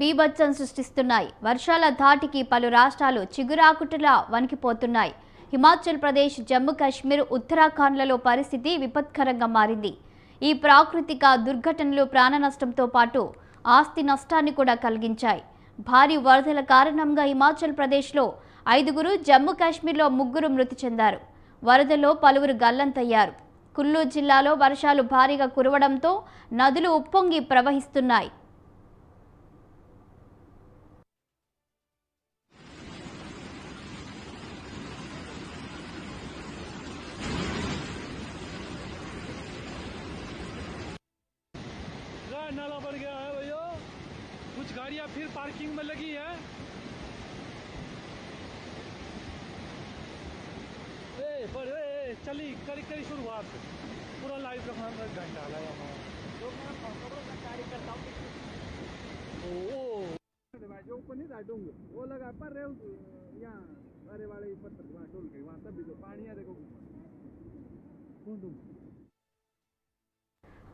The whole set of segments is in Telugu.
బీభత్సం సృష్టిస్తున్నాయి. వర్షాల ధాటికి పలు రాష్ట్రాలు చిగురాకుటలా వణికిపోతున్నాయి. హిమాచల్ ప్రదేశ్, జమ్మూ కాశ్మీర్, ఉత్తరాఖండ్లలో పరిస్థితి విపత్కరంగా మారింది. ఈ ప్రాకృతిక దుర్ఘటనలు ప్రాణ నష్టంతో పాటు ఆస్తి నష్టాన్ని కూడా కలిగించాయి. భారీ వరదల కారణంగా హిమాచల్ ప్రదేశ్లో 5, జమ్మూ కాశ్మీర్లో 3 మృతి చెందారు. వరదల్లో పలువురు గల్లంతయ్యారు. కుల్లు జిల్లాలో వర్షాలు భారీగా కురవడంతో నదులు ఉప్పొంగి ప్రవహిస్తున్నాయి. नाला बन गया है भैया, कुछ गाड़ियां फिर पार्किंग में लगी है। चली करी करी शुरुआत पूरा लाइव रखना घंटा लगा जो ऊपर नहीं था डोंगे वो लगा पर यहाँ अरे वाले पत्थर वहाँ टोल गई वहाँ तब भी जो पानी है देखो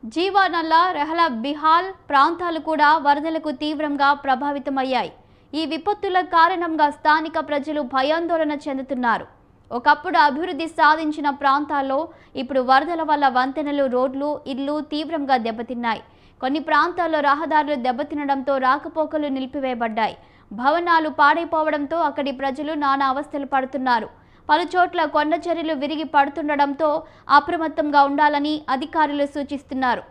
జీవానల్ల, రెహలా, బిహాల్ ప్రాంతాలు కూడా వరదలకు తీవ్రంగా ప్రభావితమయ్యాయి. ఈ విపత్తుల కారణంగా స్థానిక ప్రజలు భయాందోళన చెందుతున్నారు. ఒకప్పుడు అభివృద్ధి సాధించిన ప్రాంతాల్లో ఇప్పుడు వరదల వల్ల వంతెనలు, రోడ్లు, ఇళ్లు తీవ్రంగా దెబ్బతిన్నాయి. కొన్ని ప్రాంతాల్లో రహదారులు దెబ్బతినడంతో రాకపోకలు నిలిపివేయబడ్డాయి. భవనాలు పాడైపోవడంతో అక్కడి ప్రజలు నానా అవస్థలు పడుతున్నారు. పలుచోట్ల కొండ చర్యలు విరిగి పడుతుండడంతో అప్రమత్తంగా ఉండాలని అధికారులు సూచిస్తున్నారు.